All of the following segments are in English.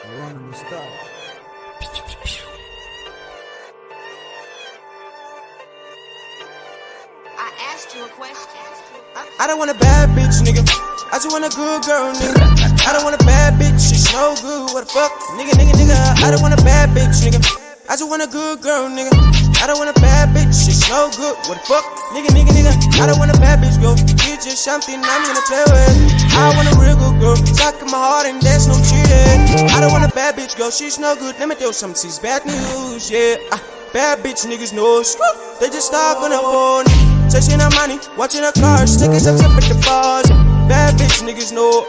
Running the stop. I asked you a question. I don't want a bad bitch, nigga. I just want a good girl, nigga. I don't want a bad bitch, she's no good. What the fuck? Nigga. I don't want a bad bitch, nigga. I just want a good girl, nigga. I don't want a bad bitch, she's no good. What the fuck? Nigga. I don't want a bad bitch, go. It's just something I'm gonna play with. I want a real good girl, stuck in my heart and there's no cheating. I don't want a bad bitch, girl, she's no good. Let me tell you something, she's bad news, yeah. Bad bitch niggas know, they just talk on the phone. Chasing her money, watching her cars, taking some up at the bars. Bad bitch niggas know,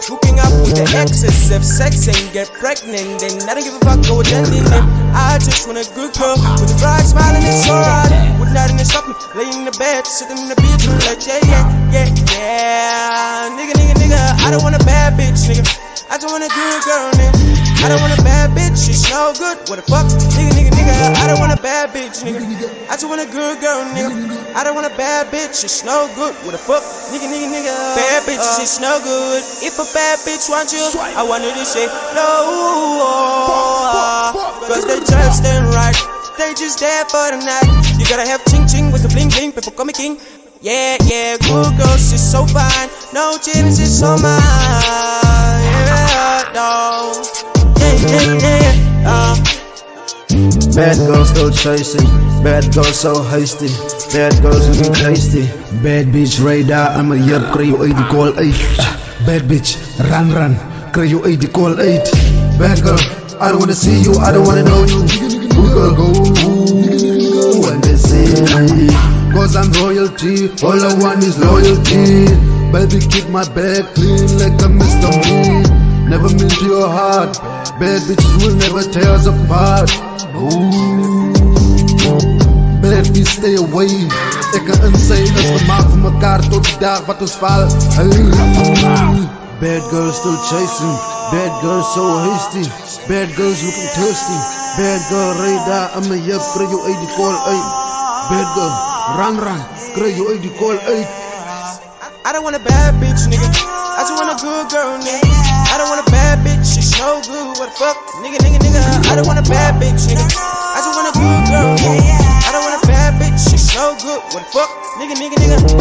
hooking up with the exes, have sex and get pregnant. And I don't give a fuck about ending them. I just want a good girl with a bright smile and it's alright. With nothing to stop me, laying in the bed, sitting in the bedroom like yeah. Nigga, I don't want a bad bitch, nigga. I just want a good girl, nigga. I don't want a bad bitch, she's no good. What the fuck? Nigga, I don't want a bad bitch, nigga. I just want a good girl, nigga. I don't want a bad bitch, she's no good. What the fuck? Nigga. Bad bitch, she's no good. If a bad bitch wants you, I want her to say no. Cause they just ain't right. They just there for the night. You gotta have ching with the bling before coming king. Yeah, good girl, she's so fine. No chillin', she's so mine. Yeah, no. Bad girls still chasing, bad girls so hasty, bad girls looking tasty. Bad bitch radar, I'm a year, kry you 8 call 8. Bad bitch, run, kry you 8 call 8. Bad girl, I don't wanna see you, I don't wanna know you. Good girl, go when they say, cause I'm royalty, all I want is loyalty. Baby, keep my bag clean like a Mr. Mean. Never mean to your heart. Bad bitches will never tear us apart. Ooh. Bad bitch, stay away. Ek en sy is gemaakt voor mekaar tot die dag wat ons val. Hey. Bad girls still chasing. Bad girls so hasty. Bad girls looking thirsty. Bad girl radar, I'm a yep, kry you 8 call 8. Bad girl, run, kry you 8 call 8. I don't want a bad bitch, nigga. I just want a good girl, nigga. I don't want a bad bitch, she's no good. What the fuck? Nigga. I don't want a bad bitch, nigga. I just want a good girl, nigga. I don't want a bad bitch, she's no good. What the fuck? Nigga.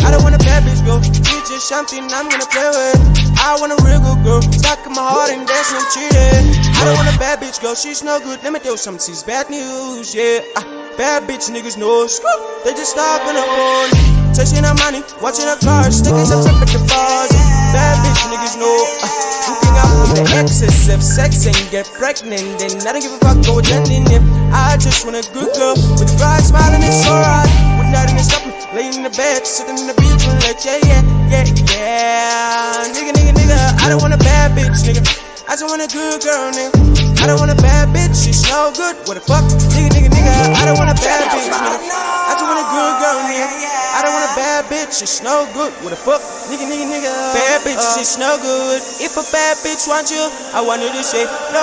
I don't want a bad bitch, girl. It's just something I'm gonna play with. I want a real good girl, stuck in my heart and there's no cheating. I don't want a bad bitch, girl, she's no good. Let me tell you something, she's bad news, yeah. Bad bitch niggas know, they just talk on the phone. Chasing her money, watching her cars, taking some up at the bars. Bad bitch niggas know, hooking up with the exes, have sex and get pregnant. And I don't give a fuck about ending them. I just want a good girl with a bright smile and it's alright. With nothing to stop me, laying in the bed, sitting in the bedroom like yeah. Nigga, I don't want a bad bitch, nigga. I just want a good girl, nigga. I don't want a bad bitch, she's no good. What the fuck? Nigga, I don't want a bad bitch, nigga. I just want a good girl, nigga. I don't want a bad bitch, she's no good. What the fuck? Nigga. Bad bitch, she's no good. If a bad bitch wants you, I want her to say no.